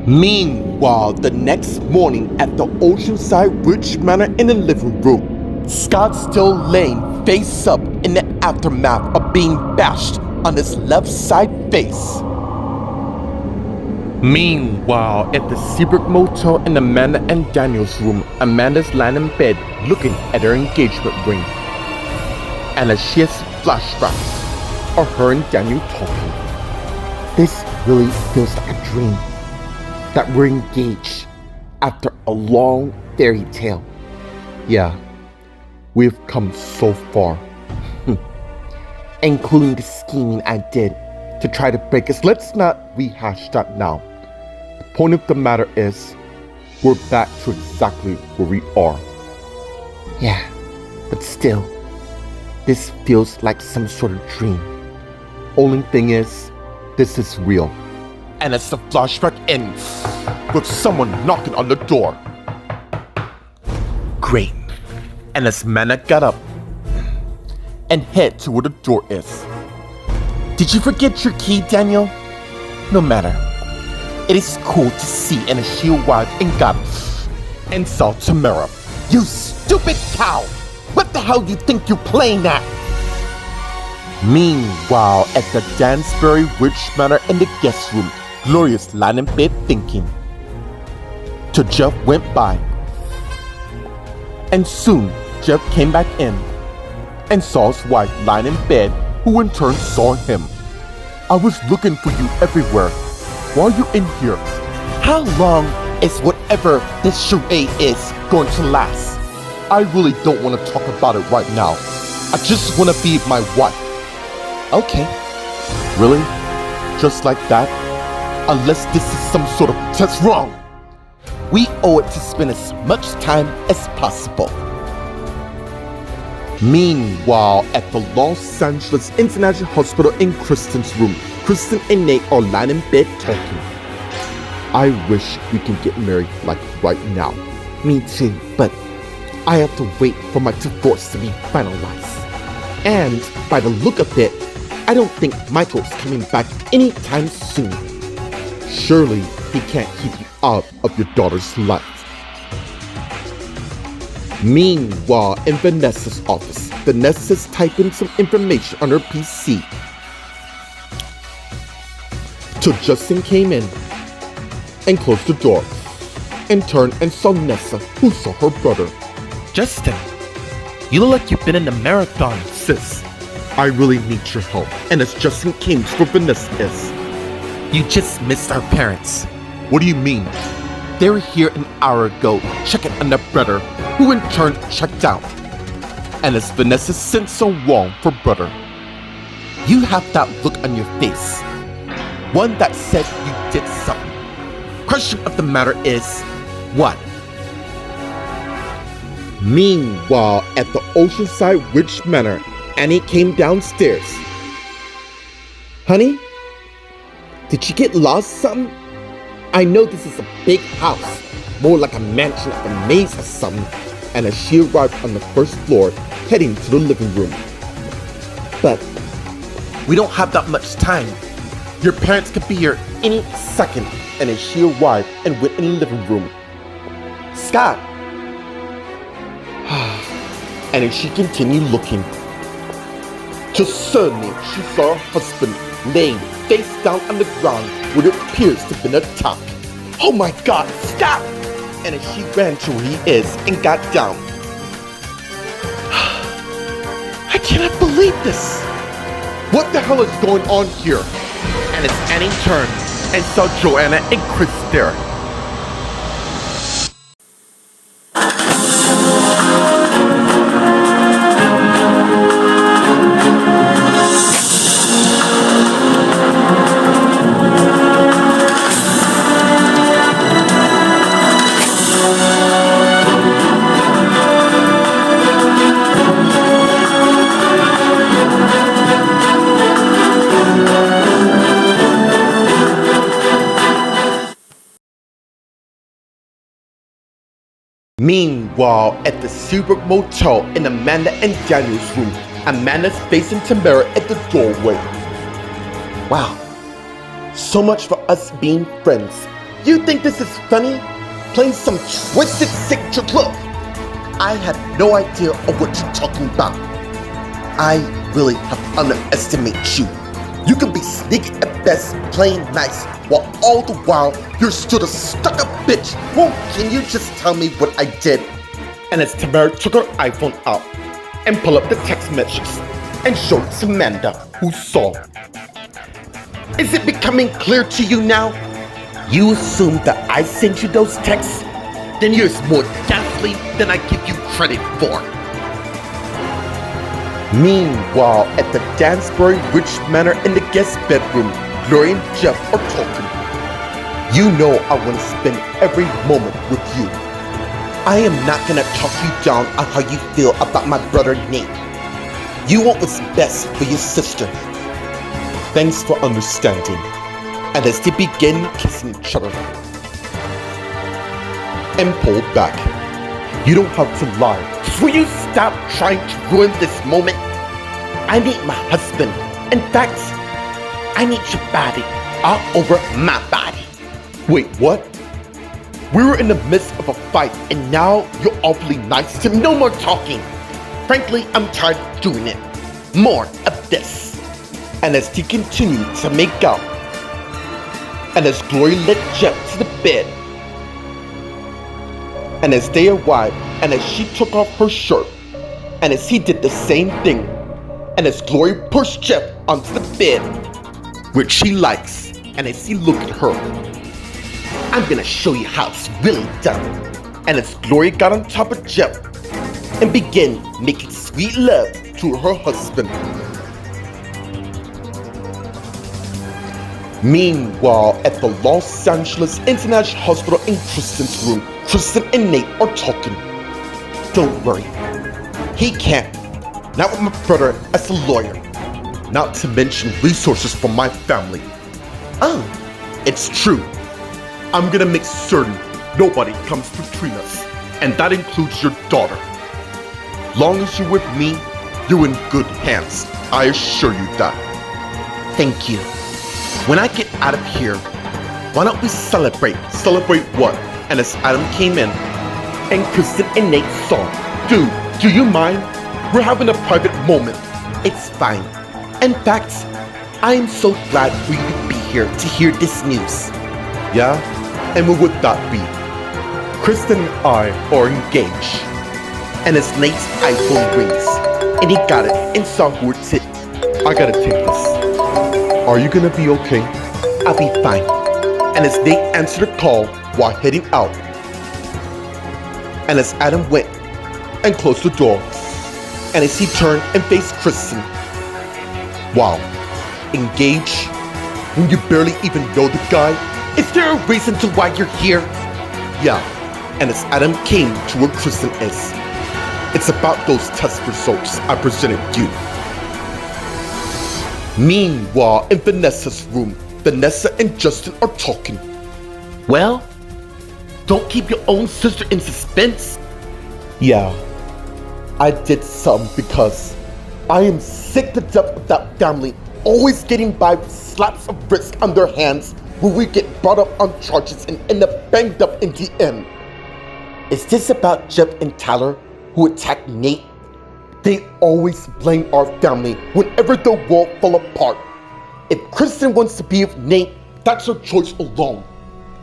Meanwhile, the next morning at the Oceanside Ridge Manor in the living room, Scott's still laying face up in the aftermath of being bashed on his left side face. Meanwhile, at the Seabrook Motel in Amanda and Daniel's room, Amanda's lying in bed looking at her engagement ring. And as she has flashbacks of her and Daniel talking, this really feels like a dream. That we're engaged after a long fairy tale. Yeah, we've come so far. Including the scheming I did to try to break us. Let's not rehash that now. The point of the matter is, we're back to exactly where we are. Yeah, but still, this feels like some sort of dream. Only thing is, this is real. And as the flashback ends with someone knocking on the door. Great. And as Mana got up and head to where the door is. Did you forget your key, Daniel? No matter. It is cool to see and as she arrived and got and saw Tamara. You stupid cow! What the hell you think you're playing at? Meanwhile, at the Dansbury Ridge Manor in the guest room, Gloria's lying in bed thinking. Till Jeff went by. And soon, Jeff came back in and saw his wife lying in bed, who in turn saw him. I was looking for you everywhere. Why are you in here? How long is whatever this charade is going to last? I really don't want to talk about it right now. I just want to be my wife. Okay. Really? Just like that? Unless this is some sort of test wrong. We owe it to spend as much time as possible. Meanwhile, at the Los Angeles International Hospital in Kristen's room, Kristen and Nate are lying in bed talking. I wish we can get married like right now. Me too, but I have to wait for my divorce to be finalized. And by the look of it, I don't think Michael's coming back anytime soon. Surely he can't keep you out of your daughter's life. Meanwhile, in Vanessa's office, Vanessa's typing some information on her PC. Till Justin came in and closed the door and turned and saw Nessa, who saw her brother. Justin, you look like you've been in a marathon. Sis, I really need your help. And as Justin came to where Vanessa is. You just missed our parents. What do you mean? They were here an hour ago, checking on their brother, who in turn checked out. And as Vanessa sent so wrong for brother, you have that look on your face. One that said you did something. Question of the matter is, what? Meanwhile, at the Oceanside Ridge Manor, Annie came downstairs. Honey? Did you get lost something? I know this is a big house, more like a mansion at the maze or something. And as she arrived on the first floor, heading to the living room. But we don't have that much time. Your parents could be here any second. And as she arrived and went in the living room, Scott. And as she continued looking, just suddenly she saw her husband laying face down on the ground where it appears to have been attacked. Oh my God, stop! And as she ran to where he is and got down. I cannot believe this! What the hell is going on here? And as Annie turned and saw Joanna and Chris there. Meanwhile, at the Seabrook Motel in Amanda and Daniel's room, Amanda's facing Tamara at the doorway. Wow, so much for us being friends. You think this is funny? Playing some twisted signature look? I have no idea of what you're talking about. I really have underestimated you. You can be sneaky at best, playing nice, while all the while you're still a stuck-up bitch. Well, can you just tell me what I did? And as Tamara took her iPhone out and pulled up the text messages and showed it to Amanda, who saw. Is it becoming clear to you now? You assume that I sent you those texts? Then you're more ghastly than I give you credit for. Meanwhile, at the Dansbury Rich Manor in the guest bedroom, Glory and Jeff are talking. You know I want to spend every moment with you. I am not gonna talk you down on how you feel about my brother Nate. You want what's best for your sister. Thanks for understanding. And as they begin kissing each other and pull back, you don't have to lie. Will you stop trying to ruin this moment? I need my husband. In fact, I need your body all over my body. Wait, what? We were in the midst of a fight and now you're awfully nice to me. No more talking. Frankly, I'm tired of doing it. More of this. And as they continue to make out, and as Glory led Jeff to the bed, and as they arrived, and as she took off her shirt, and as he did the same thing, and as Glory pushed Jeff onto the bed, which she likes, and as he looked at her, I'm gonna show you how it's really done. And as Glory got on top of Jeff and began making sweet love to her husband. Meanwhile, at the Los Angeles International Hospital in Kristen's room, Kristen and Nate are talking. Don't worry, he can't. Not with my brother as a lawyer. Not to mention resources from my family. Oh, it's true. I'm gonna make certain nobody comes between us, and that includes your daughter. Long as you're with me, you're in good hands. I assure you that. Thank you. When I get out of here, why don't we celebrate? Celebrate what? And as Adam came in, and Kristen and Nate saw, dude, do you mind? We're having a private moment. It's fine. In fact, I am so glad for you to be here to hear this news. Yeah? And what would that be? Kristen and I are engaged. And as Nate's iPhone rings, and he got it and saw who it's hit. I gotta take this. Are you gonna be okay? I'll be fine. And as Nate answered the call while heading out, and as Adam went and closed the door, and as he turned and faced Kristen, wow, engaged? When you barely even know the guy? Is there a reason to why you're here? Yeah, and as Adam came to where Kristen is, it's about those test results I presented you. Meanwhile, in Vanessa's room, Vanessa and Justin are talking. Well, don't keep your own sister in suspense. Yeah, I did some because I am sick to death of that family always getting by with slaps of wrist on their hands when we get brought up on charges and end up banged up in the end. Is this about Jeff and Tyler who attacked Nate? They always blame our family whenever the world fell apart. If Kristen wants to be with Nate, that's her choice alone.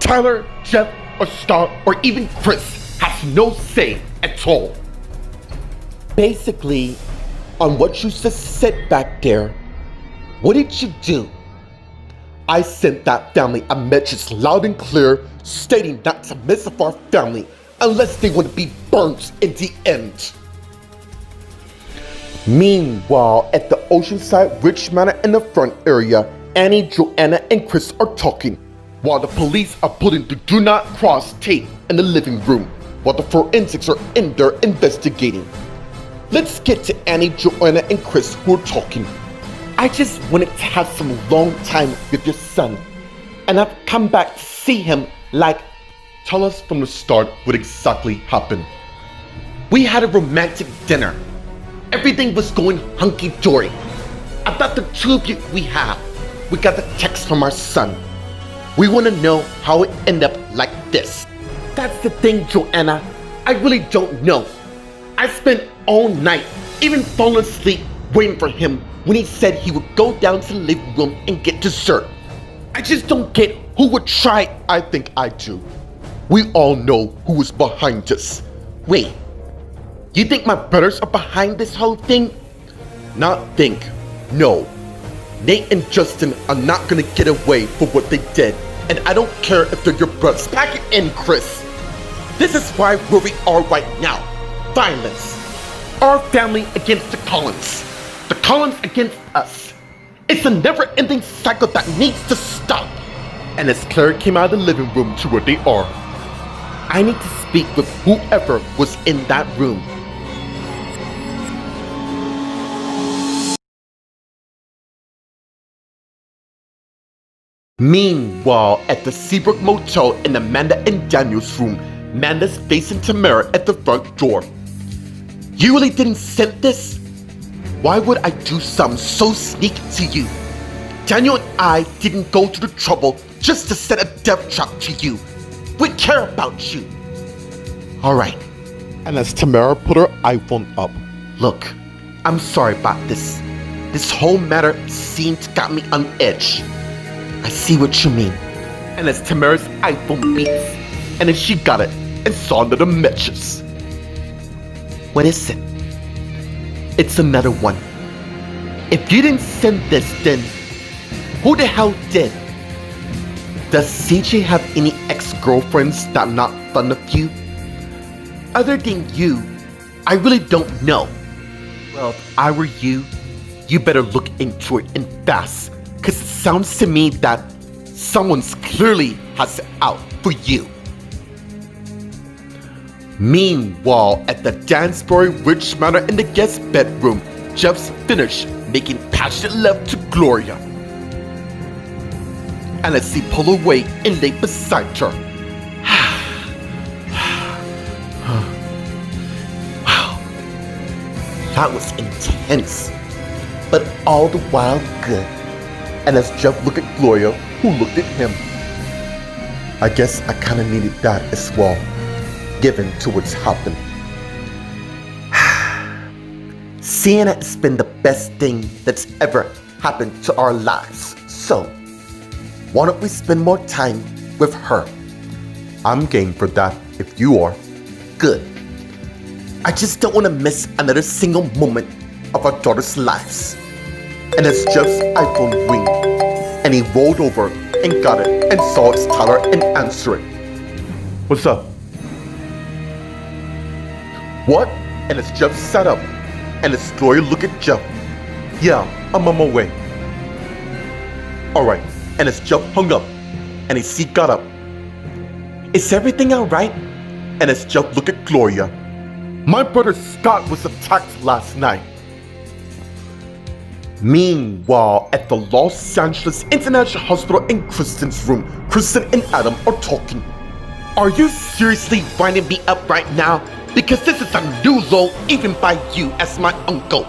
Tyler, Jeff, or Star, or even Chris has no say at all. Basically, on what you just said back there, what did you do? I sent that family a message loud and clear stating not to mess with our family unless they want to be burnt in the end. Meanwhile, at the Oceanside Rich Manor in the front area, Annie, Joanna, and Chris are talking, while the police are putting the do not cross tape in the living room, while the forensics are in there investigating. Let's get to Annie, Joanna, and Chris who are talking. I just wanted to have some long time with your son, and I've come back to see him like... Tell us from the start what exactly happened. We had a romantic dinner. Everything was going hunky-dory. About the two of you we got the text from our son. We want to know how it ended up like this. That's the thing, Joanna. I really don't know. I spent all night, even falling asleep, waiting for him when he said he would go down to the living room and get dessert. I just don't get who would try. I think I do. We all know who was behind this. Wait, you think my brothers are behind this whole thing? Not think, no. Nate and Justin are not gonna get away for what they did, and I don't care if they're your brothers. Pack it in, Chris. This is why where we are right now. Violence. Our family against the Collins. The Collins against us. It's a never-ending cycle that needs to stop. And as Claire came out of the living room to where they are, I need to speak with whoever was in that room. Meanwhile, at the Seabrook Motel in Amanda and Daniel's room, Amanda's facing Tamara at the front door. You really didn't send this? Why would I do something so sneaky to you? Daniel and I didn't go to the trouble just to set a death trap to you. We care about you. Alright. And as Tamara put her iPhone up, look, I'm sorry about this. This whole matter seemed to got me on edge. I see what you mean. And as Tamara's iPhone beeps, and as she got it and saw the messages. What is it? It's another one. If you didn't send this, then who the hell did? Does CJ have any ex-girlfriends that are not fond of you? Other than you, I really don't know. Well, if I were you, you better look into it and fast, cause it sounds to me that someone's clearly has it out for you. Meanwhile, at the Dansbury Ridge Manor in the guest bedroom, Jeff's finished making passionate love to Gloria. And as he pulled away and lay beside her. Wow, that was intense, but all the while good. And as Jeff looked at Gloria, who looked at him, I guess I kinda needed that as well, given to what's happened. Sienna has been the best thing that's ever happened to our lives. So, why don't we spend more time with her? I'm game for that if you are. Good. I just don't want to miss another single moment of our daughter's lives. And as Jeff's iPhone ringed, and he rolled over and got it and saw it's Tyler and answered it. What's up? What? And as Jeff sat up, and as Gloria looked at Jeff, yeah, I'm on my way. Alright, and as Jeff hung up, and as he got up, is everything alright? And as Jeff looked at Gloria, my brother Scott was attacked last night. Meanwhile, at the Los Angeles International Hospital in Kristen's room, Kristen and Adam are talking. Are you seriously winding me up right now? Because this is a new low even by you as my uncle.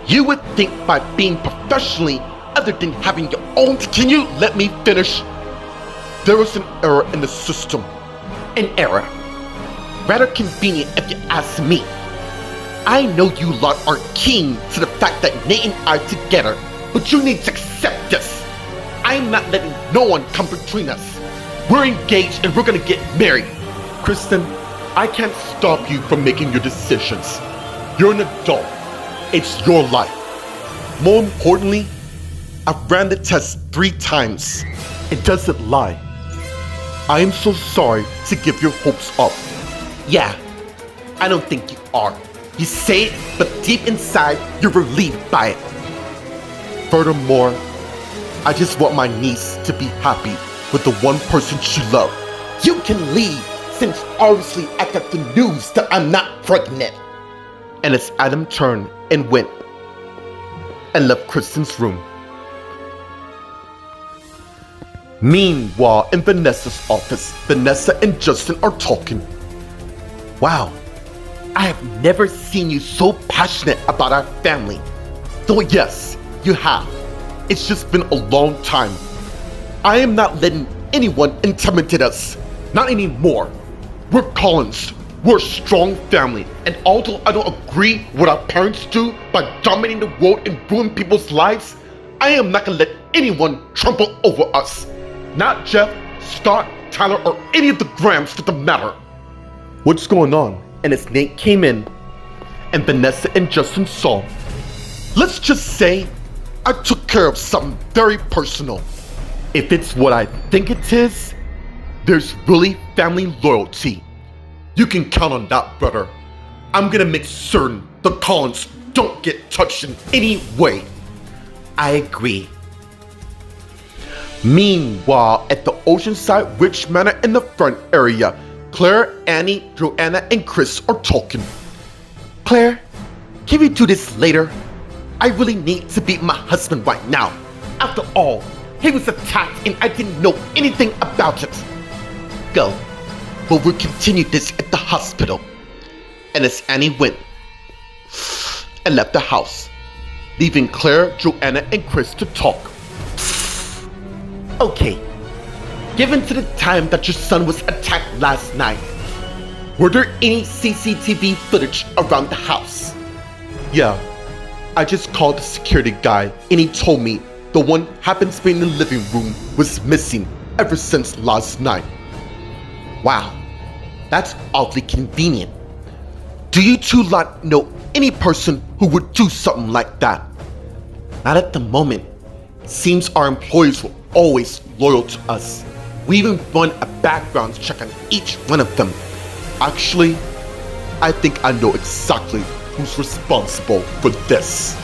You would think by being professionally, other than having your own, can you let me finish? There was an error in the system. An error. Rather convenient if you ask me. I know you lot are keen to the fact that Nate and I are together, but you need to accept this. I'm not letting no one come between us. We're engaged and we're gonna get married. Kristen, I can't stop you from making your decisions. You're an adult. It's your life. More importantly, I've ran the test 3 times. It doesn't lie. I am so sorry to give your hopes up. Yeah, I don't think you are. You say it, but deep inside, you're relieved by it. Furthermore, I just want my niece to be happy with the one person she loved. You can leave, since obviously I got the news that I'm not pregnant. And as Adam turned and went and left Kristen's room. Meanwhile, in Vanessa's office, Vanessa and Justin are talking. Wow, I have never seen you so passionate about our family. Though yes, you have. It's just been a long time. I am not letting anyone intimidate us. Not anymore. We're Collins. We're a strong family. And although I don't agree with what our parents do by dominating the world and ruining people's lives, I am not gonna let anyone trample over us. Not Jeff, Scott, Tyler, or any of the Grahams for the matter. What's going on? And as Nate came in, and Vanessa and Justin saw, let's just say I took care of something very personal. If it's what I think it is, there's really family loyalty. You can count on that, brother. I'm gonna make certain the Collins don't get touched in any way. I agree. Meanwhile, at the Oceanside Ridge Manor in the front area, Claire, Annie, Joanna, and Chris are talking. Claire, can we do this later? I really need to be with my husband right now. After all, he was attacked and I didn't know anything about it. Go, but we'll continue this at the hospital. And as Annie went and left the house, leaving Claire, Joanna, and Chris to talk. Okay, given to the time that your son was attacked last night, were there any CCTV footage around the house? Yeah, I just called the security guy and he told me the one happens to be in the living room was missing ever since last night. Wow, that's oddly convenient. Do you two lot know any person who would do something like that? Not at the moment. Seems our employees were always loyal to us. We even run a background check on each one of them. Actually, I think I know exactly who's responsible for this.